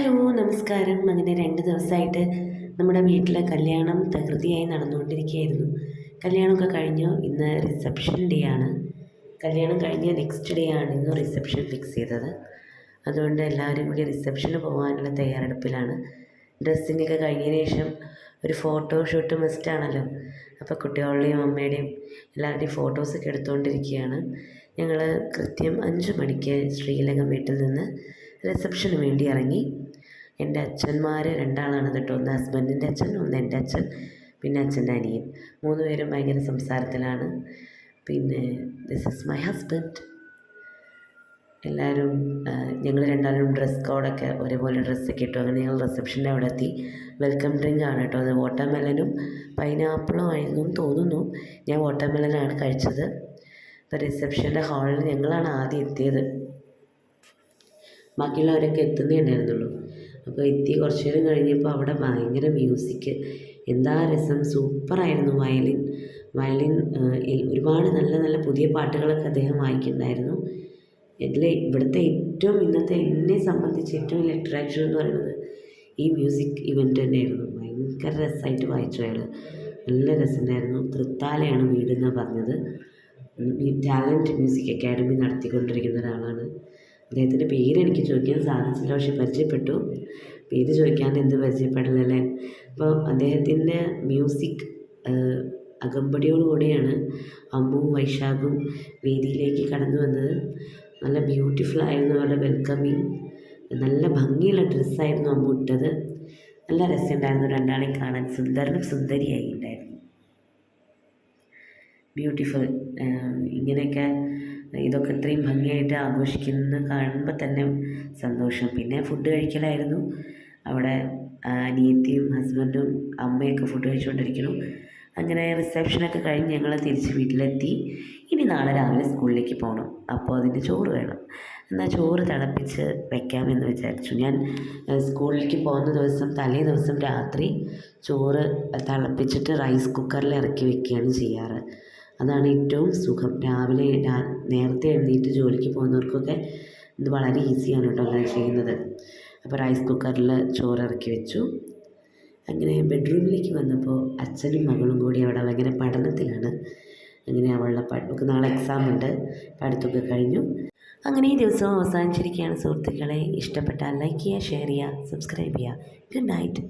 Hello നമസ്കാരം. അങ്ങനെ 2 ദിവസമായിട്ട് നമ്മുടെ വീട്ടിലെ കല്യാണം തകൃതിയായി നടന്നുകൊണ്ടിരിക്കുകയായിരുന്നു. കല്യാണമൊക്കെ കഴിഞ്ഞു. ഇന്ന് റിസപ്ഷൻ ഡേ ആണ്. കല്യാണം കഴിഞ്ഞ നെക്സ്റ്റ് ഡേ ആണ് ഇന്ന് റിസപ്ഷൻ ഫിക്സ് ചെയ്തത്. അതുകൊണ്ട് എല്ലാവരും കൂടി റിസപ്ഷന് പോകാനുള്ള തയ്യാറെടുപ്പിലാണ്. ഡ്രസ്സിങ്ങൊക്കെ കഴിഞ്ഞതിന് ശേഷം ഒരു ഫോട്ടോ ഷൂട്ട് മസ്റ്റാണല്ലോ. അപ്പോൾ കുട്ടികളുടെയും അമ്മയുടെയും എല്ലാവരുടെയും ഫോട്ടോസൊക്കെ എടുത്തുകൊണ്ടിരിക്കുകയാണ്. ഞങ്ങൾ കൃത്യം 5 മണിക്ക് ശ്രീലകം വീട്ടിൽ നിന്ന് റിസപ്ഷന് വേണ്ടി ഇറങ്ങി. എൻ്റെ അച്ഛന്മാർ 2 ആളാണ് കേട്ടോ. ഒന്ന് ഹസ്ബൻഡിൻ്റെ അച്ഛൻ, ഒന്ന് എൻ്റെ അച്ഛൻ, പിന്നെ അച്ഛൻ്റെ അനിയൻ. 3 പേരും ഭയങ്കര സംസാരത്തിലാണ്. പിന്നെ ദിസ് ഇസ് മൈ ഹസ്ബൻഡ്. എല്ലാവരും ഞങ്ങൾ 2 ആളും ഡ്രസ് കോഡൊക്കെ ഒരേപോലെ ഡ്രസ്സൊക്കെ ഇട്ടു. അങ്ങനെ ഞങ്ങൾ റിസപ്ഷൻ്റെ അവിടെ എത്തി. വെൽക്കം ഡ്രിങ്ക് ആണ് കേട്ടോ. അത് വാട്ടർമെലനും പൈനാപ്പിളും ആയിരുന്നു തോന്നുന്നു. ഞാൻ വാട്ടർമെലനാണ് കഴിച്ചത്. അപ്പോൾ റിസപ്ഷൻ്റെ ഹാളിൽ ഞങ്ങളാണ് ആദ്യം എത്തിയത്. ബാക്കിയുള്ളവരൊക്കെ എത്തുന്നേ ഉണ്ടായിരുന്നുള്ളൂ. അപ്പോൾ എത്തി കുറച്ച് നേരം കഴിഞ്ഞപ്പോൾ അവിടെ ഭയങ്കര മ്യൂസിക്. എന്താ രസം! സൂപ്പറായിരുന്നു. വയലിൻ ഒരുപാട് നല്ല നല്ല പുതിയ പാട്ടുകളൊക്കെ അദ്ദേഹം വായിക്കുന്നുണ്ടായിരുന്നു. ഇവിടുത്തെ ഇന്നത്തെ എന്നെ സംബന്ധിച്ച് ഏറ്റവും വലിയ അട്രാക്ഷൻ എന്ന് പറയുന്നത് ഈ മ്യൂസിക് ഇവൻ്റ് തന്നെയായിരുന്നു. ഭയങ്കര രസമായിട്ട് വായിച്ചു അയാൾ. നല്ല രസമുണ്ടായിരുന്നു. തൃത്താലയാണ് വീടെന്നാണ് പറഞ്ഞത്. ടാലൻറ്റ് മ്യൂസിക് അക്കാഡമി നടത്തിക്കൊണ്ടിരിക്കുന്ന ഒരാളാണ്. അദ്ദേഹത്തിൻ്റെ പേര് എനിക്ക് ചോദിക്കാൻ സാധിച്ചില്ല, പക്ഷെ പരിചയപ്പെട്ടു. പേര് ചോദിക്കാണ്ട് എന്ത് പരിചയപ്പെടില്ലല്ലേ. അപ്പോൾ അദ്ദേഹത്തിൻ്റെ മ്യൂസിക് അകമ്പടിയോടുകൂടിയാണ് അമ്മുവും വൈശാഖും വേദിയിലേക്ക് കടന്നു വന്നത്. നല്ല ബ്യൂട്ടിഫുൾ ആയിരുന്നു അവരുടെ വെൽക്കമിങ്. നല്ല ഭംഗിയുള്ള ഡ്രസ്സായിരുന്നു അമ്മു ഇട്ടത്. നല്ല രസമുണ്ടായിരുന്നു 2 ആളെയും കാണാൻ. സുന്ദരനും സുന്ദരിയായി ഉണ്ടായിരുന്നു. ബ്യൂട്ടിഫുൾ. ഇങ്ങനെയൊക്കെ ഇതൊക്കെ ഇത്രയും ഭംഗിയായിട്ട് ആഘോഷിക്കുന്നത് കാണുമ്പോൾ തന്നെ സന്തോഷം. പിന്നെ ഫുഡ് കഴിക്കലായിരുന്നു. അവിടെ അനിയത്തിയും ഹസ്ബൻഡും അമ്മയൊക്കെ ഫുഡ് കഴിച്ചുകൊണ്ടിരിക്കുന്നു. അങ്ങനെ റിസപ്ഷനൊക്കെ കഴിഞ്ഞ് ഞങ്ങൾ തിരിച്ച് വീട്ടിലെത്തി. ഇനി നാളെ രാവിലെ സ്കൂളിലേക്ക് പോകണം. അപ്പോൾ അതിന് ചോറ് വേണം. എന്നാൽ ചോറ് തിളപ്പിച്ച് വെക്കാമെന്ന് വിചാരിച്ചു. ഞാൻ സ്കൂളിലേക്ക് പോകുന്ന തലേ ദിവസം രാത്രി ചോറ് തിളപ്പിച്ചിട്ട് റൈസ് കുക്കറിൽ ഇറക്കി വെക്കുകയാണ് ചെയ്യാറ്. അതാണ് ഏറ്റവും സുഖം. രാവിലെ നേരത്തെ എഴുന്നേറ്റ് ജോലിക്ക് പോകുന്നവർക്കൊക്കെ ഇത് വളരെ ഈസിയാണ് കേട്ടോ അങ്ങനെ ചെയ്യുന്നത്. അപ്പോൾ റൈസ് കുക്കറിൽ ചോറ് ഇറക്കി വെച്ചു. അങ്ങനെ ബെഡ്റൂമിലേക്ക് വന്നപ്പോൾ അച്ഛനും മകളും കൂടി അവിടെ ഭയങ്കര പഠനത്തിലാണ്. അങ്ങനെ അവൾക്ക് നാളെ എക്സാം ഉണ്ട്. പഠിത്തമൊക്കെ കഴിഞ്ഞു. അങ്ങനെ ഈ ദിവസവും അവസാനിച്ചിരിക്കുകയാണ് സുഹൃത്തുക്കളെ. ഇഷ്ടപ്പെട്ടാൽ ലൈക്ക് ചെയ്യുക, ഷെയർ ചെയ്യുക, സബ്സ്ക്രൈബ് ചെയ്യുക. Good night.